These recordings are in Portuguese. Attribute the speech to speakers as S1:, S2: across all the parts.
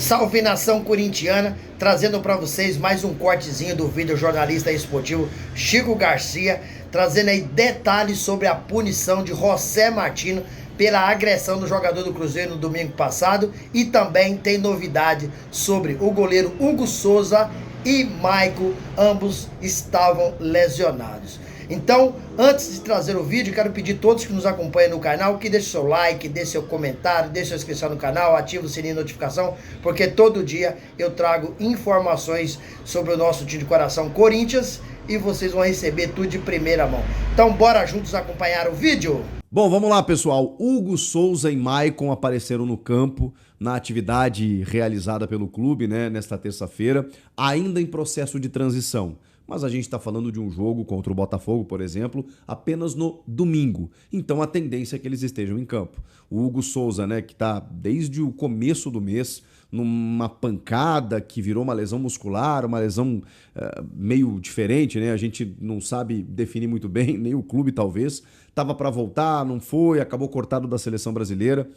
S1: Salve nação corintiana, trazendo para vocês mais um cortezinho do vídeo jornalista esportivo Chico Garcia, trazendo aí detalhes sobre a punição de José Martino pela agressão do jogador do Cruzeiro no domingo passado, e também tem novidade sobre o goleiro Hugo Souza e Maicon, ambos estavam lesionados. Então, antes de trazer o vídeo, quero pedir a todos que nos acompanham no canal que deixem seu like, deixem seu comentário, deixem sua inscrição no canal, ative o sininho de notificação, porque todo dia eu trago informações sobre o nosso time de coração Corinthians e vocês vão receber tudo de primeira mão. Então, bora juntos acompanhar o vídeo?
S2: Bom, vamos lá, pessoal. Hugo Souza e Maicon apareceram no campo na atividade realizada pelo clube, né, nesta terça-feira, ainda em processo de transição. Mas a gente está falando de um jogo contra o Botafogo, por exemplo, apenas no domingo. Então a tendência é que eles estejam em campo. O Hugo Souza, né, que está desde o começo do mês numa pancada que virou uma lesão muscular, uma lesão meio diferente, né? A gente não sabe definir muito bem, nem o clube talvez. Estava para voltar, não foi, acabou cortado da seleção brasileira,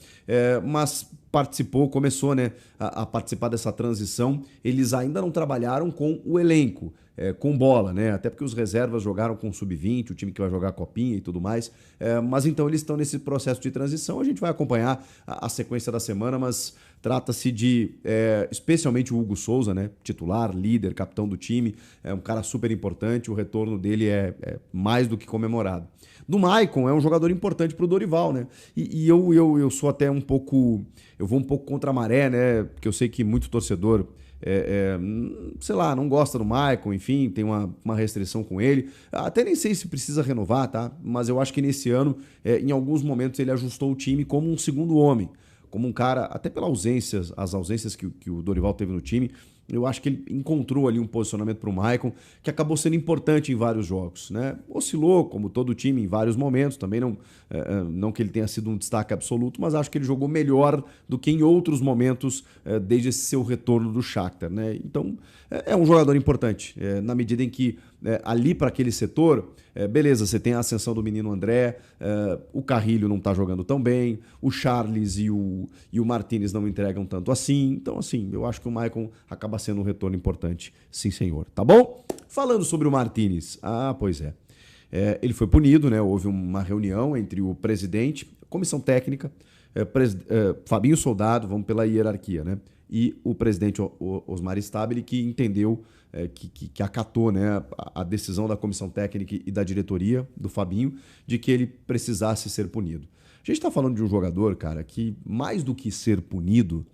S2: mas participou, começou, né, a participar dessa transição. Eles ainda não trabalharam com o elenco, com bola, né? Até porque os reservas jogaram com o sub-20, o time que vai jogar a copinha e tudo mais. Mas então eles estão nesse processo de transição. A gente vai acompanhar a sequência da semana, mas trata-se de, especialmente o Hugo Souza, né? Titular, líder, capitão do time, é um cara super importante, o retorno dele é mais do que comemorado. Do Maicon, é um jogador importante para o Dorival, né? E eu sou até um pouco, eu vou um pouco contra a maré, né? Porque eu sei que muito torcedor, sei lá, não gosta do Maicon, enfim, tem uma restrição com ele. Até nem sei se precisa renovar, tá? Mas eu acho que nesse ano, em alguns momentos, ele ajustou o time como um segundo homem, como um cara, até pelas ausências, as ausências que o Dorival teve no time. Eu acho que ele encontrou ali um posicionamento para o Maicon que acabou sendo importante em vários jogos, né? Oscilou, como todo time, em vários momentos. Também não que ele tenha sido um destaque absoluto, mas acho que ele jogou melhor do que em outros momentos desde esse seu retorno do Shakhtar, né? Então, é um jogador importante, na medida em que ali para aquele setor, beleza, você tem a ascensão do menino André, o Carrilho não está jogando tão bem, o Charles e o Martínez não entregam tanto assim. Então, assim, eu acho que o Maicon acaba sendo um retorno importante, sim senhor, tá bom? Falando sobre o Martínez, pois é. Ele foi punido, né? Houve uma reunião entre o presidente, comissão técnica, Fabinho Soldado, vamos pela hierarquia, né? E o presidente Osmar Stabile, que entendeu, que acatou, né, a decisão da comissão técnica e da diretoria do Fabinho de que ele precisasse ser punido. A gente está falando de um jogador, cara, que mais do que ser punido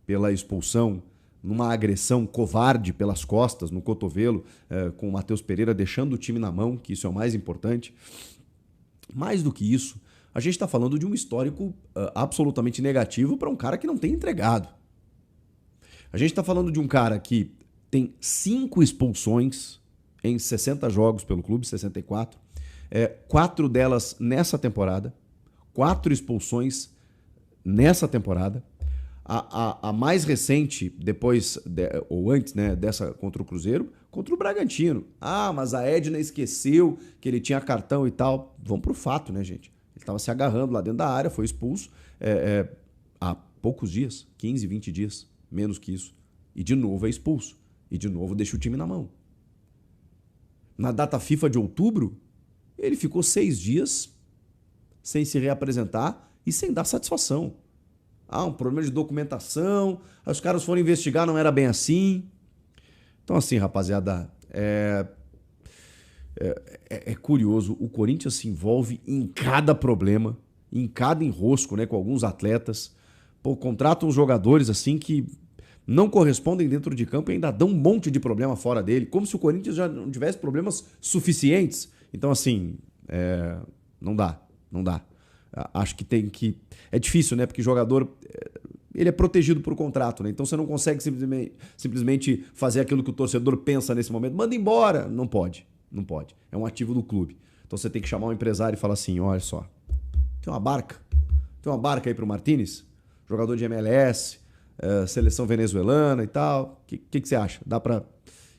S2: pela expulsão, numa agressão covarde pelas costas, no cotovelo, com o Matheus Pereira deixando o time na mão, que isso é o mais importante. Mais do que isso, a gente está falando de um histórico absolutamente negativo para um cara que não tem entregado. A gente está falando de um cara que tem 5 expulsões em 60 jogos pelo clube, 64. 4 delas nessa temporada. 4 expulsões nessa temporada. A mais recente, depois, ou antes, né, dessa contra o Cruzeiro, contra o Bragantino. Mas a Edna esqueceu que ele tinha cartão e tal. Vamos pro fato, né, gente? Ele estava se agarrando lá dentro da área, foi expulso há poucos dias, 15, 20 dias, menos que isso. E de novo é expulso. E de novo deixa o time na mão. Na data FIFA de outubro, ele ficou 6 dias sem se reapresentar e sem dar satisfação. Um problema de documentação, os caras foram investigar, não era bem assim. Então, assim, rapaziada, é curioso, o Corinthians se envolve em cada problema, em cada enrosco, né, com alguns atletas. Contratam uns jogadores assim que não correspondem dentro de campo e ainda dão um monte de problema fora dele, como se o Corinthians já não tivesse problemas suficientes. Então, assim, não dá. Acho que tem que... É difícil, né? Porque o jogador, ele é protegido por contrato, né? Então você não consegue simplesmente fazer aquilo que o torcedor pensa nesse momento. Manda embora. Não pode. É um ativo do clube. Então você tem que chamar um empresário e falar assim, olha só, tem uma barca aí pro Martínez, jogador de MLS, seleção venezuelana e tal. O que você acha? Dá pra...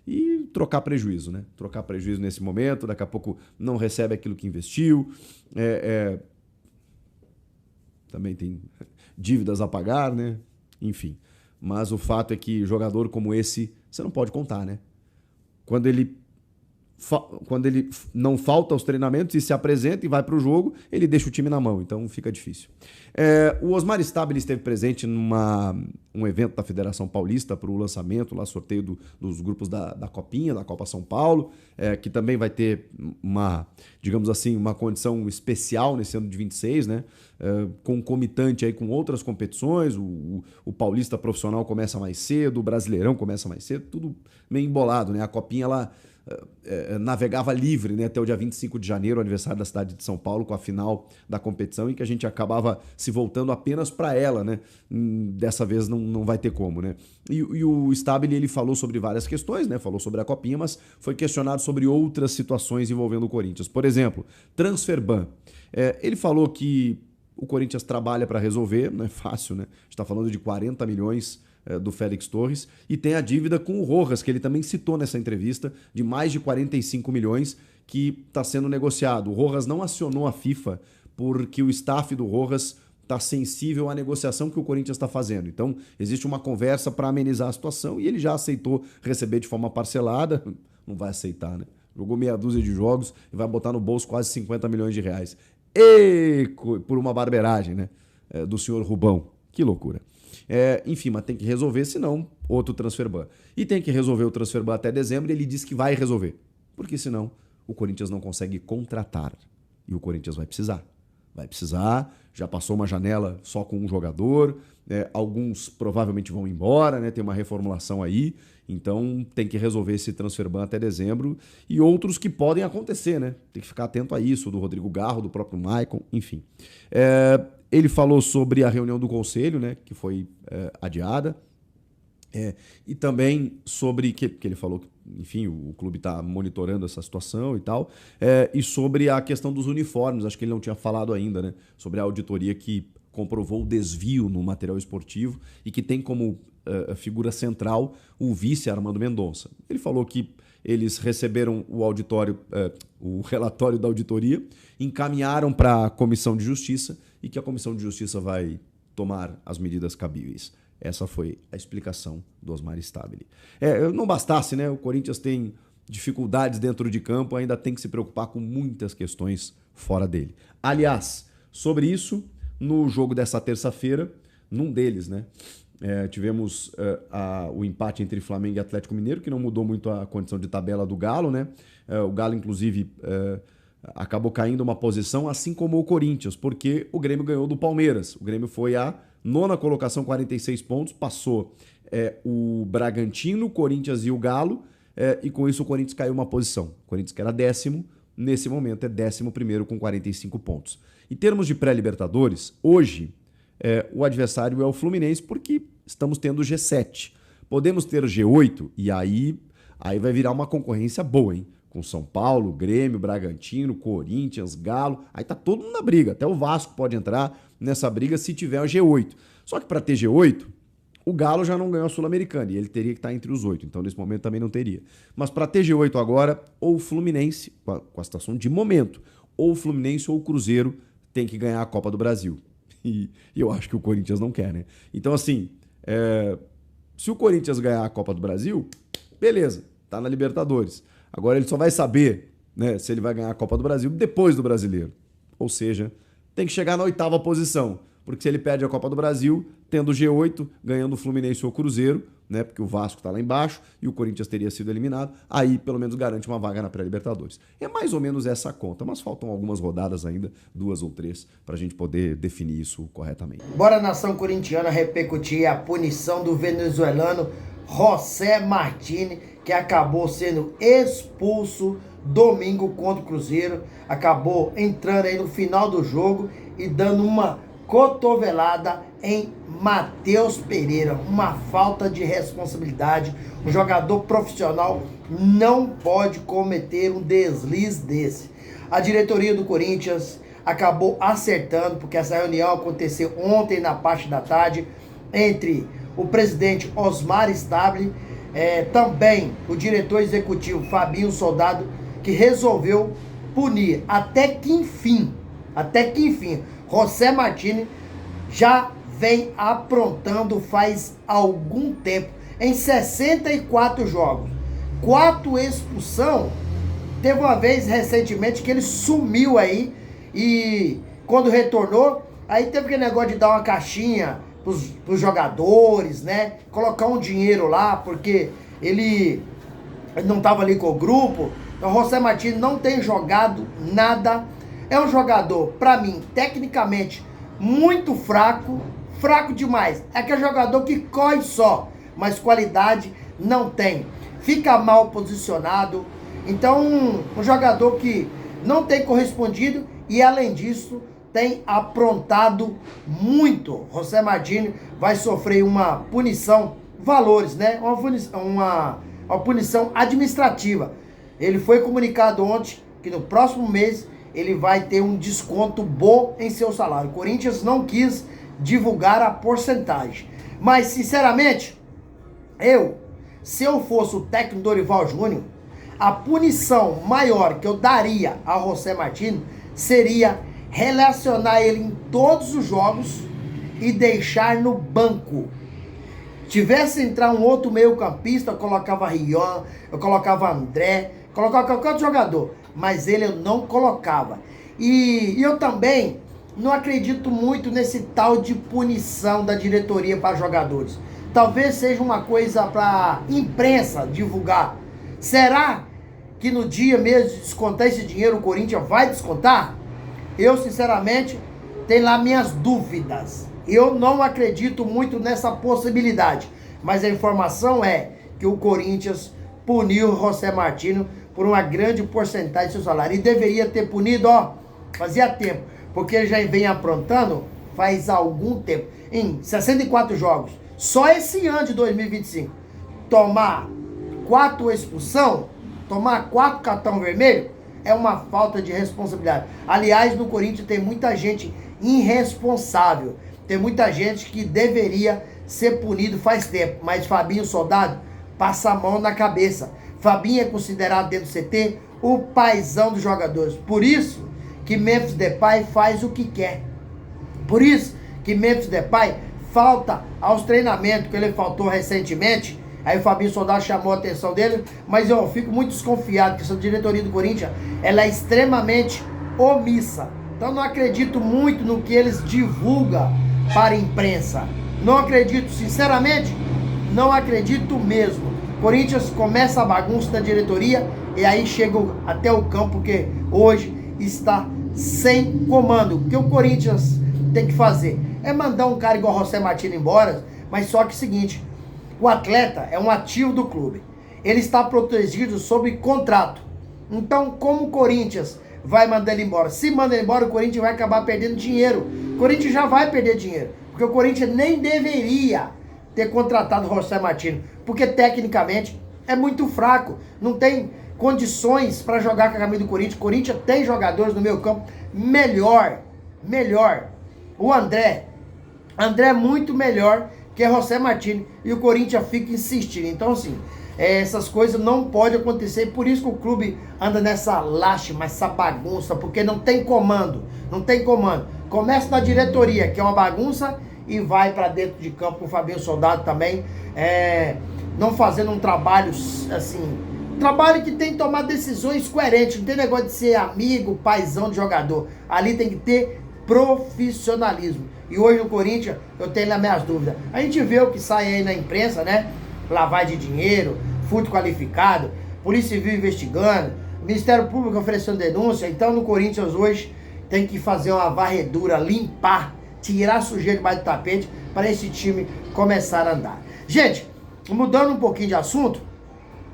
S2: E trocar prejuízo, né? Trocar prejuízo nesse momento, daqui a pouco não recebe aquilo que investiu. Também tem dívidas a pagar, né? Enfim. mas o fato é que jogador como esse, você não pode contar, né? Quando ele não falta aos treinamentos e se apresenta e vai para o jogo, ele deixa o time na mão, então fica difícil. O Osmar Stabile esteve presente num evento da Federação Paulista para o lançamento, lá sorteio dos grupos da Copinha, da Copa São Paulo, que também vai ter digamos assim, uma condição especial nesse ano de 26, né? Concomitante aí com outras competições, o Paulista Profissional começa mais cedo, o Brasileirão começa mais cedo, tudo meio embolado, né? A Copinha, ela navegava livre, né, até o dia 25 de janeiro, aniversário da cidade de São Paulo, com a final da competição, em que a gente acabava se voltando apenas para ela, né? Dessa vez não vai ter como, né? E o Stabile, ele falou sobre várias questões, né? Falou sobre a Copinha, mas foi questionado sobre outras situações envolvendo o Corinthians. Por exemplo, transfer ban. Ele falou que o Corinthians trabalha para resolver, não é fácil, né? A gente está falando de 40 milhões do Félix Torres, e tem a dívida com o Rojas, que ele também citou nessa entrevista, de mais de 45 milhões que está sendo negociado. O Rojas não acionou a FIFA porque o staff do Rojas está sensível à negociação que o Corinthians está fazendo. Então, existe uma conversa para amenizar a situação e ele já aceitou receber de forma parcelada. Não vai aceitar, né? Jogou meia dúzia de jogos e vai botar no bolso quase 50 milhões de reais. Por uma barbeiragem, né? Do senhor Rubão. Que loucura. Enfim, mas tem que resolver, senão outro transfer ban. E tem que resolver o transfer ban até dezembro, e ele disse que vai resolver. Porque senão o Corinthians não consegue contratar. E o Corinthians vai precisar. Vai precisar, já passou uma janela só com um jogador, alguns provavelmente vão embora, né? Tem uma reformulação aí, então tem que resolver esse transfer ban até dezembro, e outros que podem acontecer, né? Tem que ficar atento a isso, do Rodrigo Garro, do próprio Maicon, enfim. Ele falou sobre a reunião do Conselho, né, que foi adiada, e também sobre que ele falou que, enfim, o clube está monitorando essa situação e tal, e sobre a questão dos uniformes, acho que ele não tinha falado ainda, né, sobre a auditoria que comprovou o desvio no material esportivo e que tem como figura central o vice Armando Mendonça. Ele falou que eles receberam o relatório da auditoria, encaminharam para a Comissão de Justiça e que a Comissão de Justiça vai tomar as medidas cabíveis. Essa foi a explicação do Osmar Stabile. Não bastasse, né? O Corinthians tem dificuldades dentro de campo, ainda tem que se preocupar com muitas questões fora dele. Aliás, sobre isso, no jogo dessa terça-feira, num deles, né? Tivemos o empate entre Flamengo e Atlético Mineiro, que não mudou muito a condição de tabela do Galo, né? O Galo, inclusive, acabou caindo uma posição, assim como o Corinthians, porque o Grêmio ganhou do Palmeiras. O Grêmio foi a 9ª colocação, 46 pontos, passou o Bragantino, o Corinthians e o Galo, e com isso o Corinthians caiu uma posição. O Corinthians, que era 10º, nesse momento é 11º com 45 pontos. Em termos de pré-Libertadores, hoje o adversário é o Fluminense, porque estamos tendo o G7. Podemos ter o G8 e aí vai virar uma concorrência boa, hein? Com São Paulo, Grêmio, Bragantino, Corinthians, Galo. Aí tá todo mundo na briga. Até o Vasco pode entrar nessa briga se tiver o G8. Só que para ter G8, o Galo já não ganhou a Sul-Americana e ele teria que estar entre os 8. Então, nesse momento, também não teria. Mas para ter G8 agora, ou o Fluminense, com a situação de momento, ou o Fluminense ou o Cruzeiro tem que ganhar a Copa do Brasil. E eu acho que o Corinthians não quer, né? Então, assim, se o Corinthians ganhar a Copa do Brasil, beleza, tá na Libertadores. Agora ele só vai saber, né, se ele vai ganhar a Copa do Brasil depois do Brasileiro. Ou seja, tem que chegar na 8ª posição. Porque se ele perde a Copa do Brasil, tendo o G8, ganhando o Fluminense ou o Cruzeiro, né, porque o Vasco está lá embaixo e o Corinthians teria sido eliminado, aí pelo menos garante uma vaga na pré-Libertadores. É mais ou menos essa conta, mas faltam algumas rodadas ainda, 2 ou 3, para a gente poder definir isso corretamente.
S1: Bora, nação corintiana, repercutir a punição do venezuelano José Martini, que acabou sendo expulso domingo contra o Cruzeiro, acabou entrando aí no final do jogo e dando uma cotovelada em Matheus Pereira, uma falta de responsabilidade. Um jogador profissional não pode cometer um deslize desse. A diretoria do Corinthians acabou acertando, porque essa reunião aconteceu ontem na parte da tarde, entre o presidente Osmar Stabile, também o diretor executivo Fabinho Soldado, que resolveu punir até que enfim, José Martini já vem aprontando faz algum tempo. Em 64 jogos, 4 expulsão. Teve uma vez recentemente que ele sumiu aí e quando retornou, aí teve aquele negócio de dar uma caixinha pros jogadores, né? Colocar um dinheiro lá, porque ele não estava ali com o grupo. Então, José Martins não tem jogado nada. É um jogador, para mim, tecnicamente, muito fraco. Fraco demais. É aquele jogador que corre só, mas qualidade não tem. Fica mal posicionado. Então, um jogador que não tem correspondido e, além disso, tem aprontado muito. José Martins vai sofrer uma punição, valores, né? Uma punição administrativa. Ele foi comunicado ontem que no próximo mês ele vai ter um desconto bom em seu salário. O Corinthians não quis divulgar a porcentagem. Mas, sinceramente, se eu fosse o técnico Dorival Júnior, a punição maior que eu daria a José Martins seria relacionar ele em todos os jogos e deixar no banco. Tivesse entrar um outro meio campista, eu colocava Rian, eu colocava André, colocava qualquer outro jogador, mas ele eu não colocava. E eu também não acredito muito nesse tal de punição da diretoria para jogadores. Talvez seja uma coisa para imprensa divulgar. Será que no dia mesmo de descontar esse dinheiro o Corinthians vai descontar? Eu, sinceramente, tenho lá minhas dúvidas. Eu não acredito muito nessa possibilidade. Mas a informação é que o Corinthians puniu o José Martins por uma grande porcentagem do seu salário. E deveria ter punido, fazia tempo. Porque ele já vem aprontando faz algum tempo. Em 64 jogos. Só esse ano de 2025. Tomar 4 expulsão, tomar 4 cartão vermelho, é uma falta de responsabilidade. Aliás, no Corinthians tem muita gente irresponsável. Tem muita gente que deveria ser punido faz tempo. Mas Fabinho Soldado passa a mão na cabeça. Fabinho é considerado dentro do CT o paizão dos jogadores. Por isso que Memphis Depay faz o que quer. Por isso que Memphis Depay falta aos treinamentos, que ele faltou recentemente. Aí o Fabinho Soldado chamou a atenção dele, mas eu fico muito desconfiado que essa diretoria do Corinthians, ela é extremamente omissa. Então não acredito muito no que eles divulgam para a imprensa. Não acredito, sinceramente, não acredito mesmo. Corinthians começa a bagunça da diretoria e aí chega até o campo, porque hoje está sem comando. O que o Corinthians tem que fazer é mandar um cara igual o José Martins embora, mas só que é o seguinte, o atleta é um ativo do clube. Ele está protegido sob contrato. Então, como o Corinthians vai mandar ele embora? Se manda ele embora, o Corinthians vai acabar perdendo dinheiro. O Corinthians já vai perder dinheiro. Porque o Corinthians nem deveria ter contratado o José Martins. Porque, tecnicamente, é muito fraco. Não tem condições para jogar com a camisa do Corinthians. O Corinthians tem jogadores no meio campo melhor. O André é muito melhor que José Martins, e o Corinthians fica insistindo. Então, assim, essas coisas não podem acontecer, por isso que o clube anda nessa lástima, essa bagunça, porque não tem comando, Começa na diretoria, que é uma bagunça, e vai para dentro de campo com o Fabinho Soldado também, não fazendo um trabalho, assim, trabalho que tem que tomar decisões coerentes, não tem negócio de ser amigo, paizão de jogador, ali tem que ter profissionalismo. E hoje no Corinthians eu tenho lá minhas dúvidas. A gente vê o que sai aí na imprensa, né? Lavagem de dinheiro, furto qualificado, Polícia Civil investigando, Ministério Público oferecendo denúncia. Então no Corinthians hoje tem que fazer uma varredura, limpar, tirar a sujeira debaixo do tapete para esse time começar a andar. Gente, mudando um pouquinho de assunto,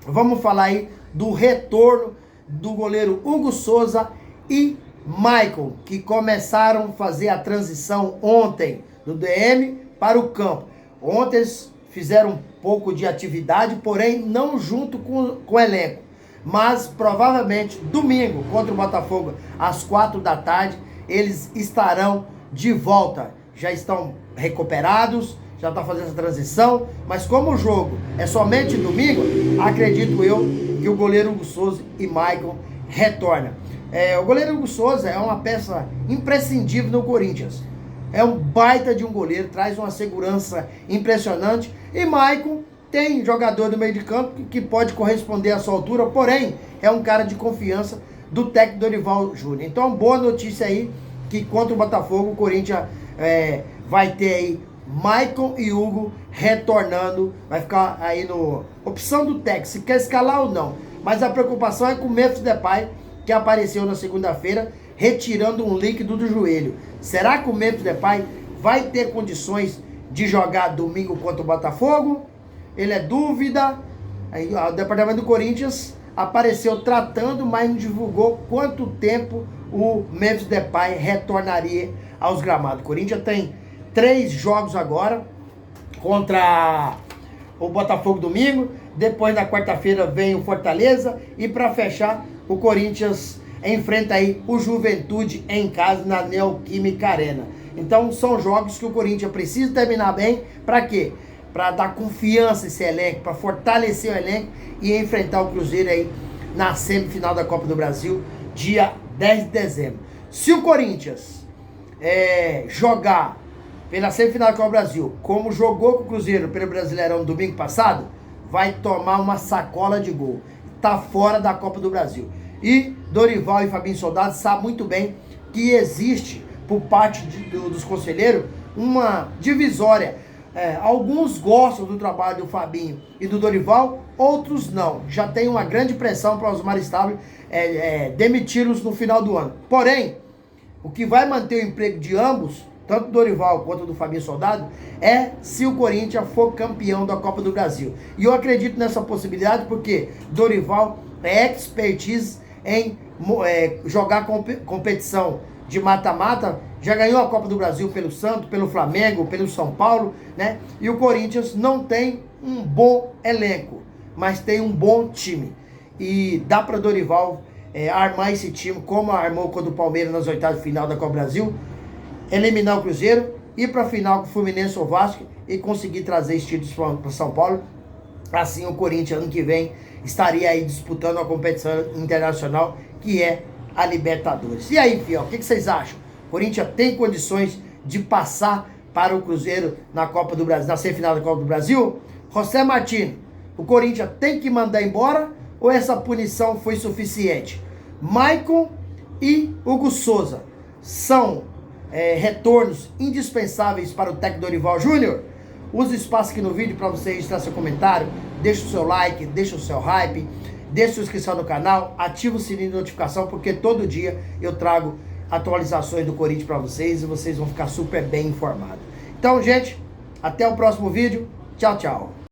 S1: vamos falar aí do retorno do goleiro Hugo Souza e Michael, que começaram a fazer a transição ontem do DM para o campo. Ontem eles fizeram um pouco de atividade, porém não junto com o elenco. Mas provavelmente domingo contra o Botafogo às 4 da tarde eles estarão de volta. Já estão recuperados, já está fazendo essa transição, mas como o jogo é somente domingo, acredito eu que o goleiro Hugo Souza e Michael retornam. O goleiro Hugo Souza é uma peça imprescindível no Corinthians. é um baita de um goleiro, traz uma segurança impressionante. E Maicon tem jogador do meio de campo que pode corresponder à sua altura, porém é um cara de confiança do técnico Dorival Júnior. Então, boa notícia aí, que contra o Botafogo, o Corinthians vai ter aí Maicon e Hugo retornando, vai ficar aí no opção do técnico, se quer escalar ou não. Mas a preocupação é com o Memphis Depay, que apareceu na segunda-feira, retirando um líquido do joelho. Será que o Memphis Depay vai ter condições de jogar domingo contra o Botafogo? Ele é dúvida. Aí, o departamento do Corinthians apareceu tratando, mas não divulgou quanto tempo o Memphis Depay retornaria aos gramados. O Corinthians tem 3 jogos agora contra o Botafogo domingo. Depois na quarta-feira vem o Fortaleza. E para fechar, o Corinthians enfrenta aí o Juventude em casa na Neoquímica Arena. Então são jogos que o Corinthians precisa terminar bem. Para quê? Para dar confiança a esse elenco, para fortalecer o elenco e enfrentar o Cruzeiro aí na semifinal da Copa do Brasil, dia 10 de dezembro. Se o Corinthians jogar pela semifinal da Copa do Brasil, como jogou com o Cruzeiro pelo Brasileirão no domingo passado, vai tomar uma sacola de gol. Tá fora da Copa do Brasil. E Dorival e Fabinho Soldado sabem muito bem que existe, por parte dos conselheiros, uma divisória. Alguns gostam do trabalho do Fabinho e do Dorival, outros não. Já tem uma grande pressão para os Maristável demiti-los no final do ano. Porém, o que vai manter o emprego de ambos, tanto do Dorival quanto do Fabinho Soldado, é se o Corinthians for campeão da Copa do Brasil. E eu acredito nessa possibilidade porque Dorival é expertise em jogar competição de mata-mata. Já ganhou a Copa do Brasil pelo Santos, pelo Flamengo, pelo São Paulo, né? E o Corinthians não tem um bom elenco, mas tem um bom time. E dá para Dorival armar esse time como armou contra o Palmeiras nas oitavas de final da Copa do Brasil, eliminar o Cruzeiro, ir para a final com o Fluminense ou Vasco e conseguir trazer esses títulos para São Paulo. Assim o Corinthians ano que vem estaria aí disputando a competição internacional que é a Libertadores. E aí, fiel, o que vocês acham? O Corinthians tem condições de passar para o Cruzeiro na Copa do Brasil, na semifinal da Copa do Brasil? José Martins, o Corinthians tem que mandar embora ou essa punição foi suficiente? Maicon e Hugo Souza são retornos indispensáveis para o técnico Dorival Júnior? Use o espaço aqui no vídeo para você registrar seu comentário, deixa o seu like, deixa o seu hype, deixa sua inscrição no canal, ativa o sininho de notificação, porque todo dia eu trago atualizações do Corinthians para vocês e vocês vão ficar super bem informados. Então, gente, até o próximo vídeo. Tchau, tchau.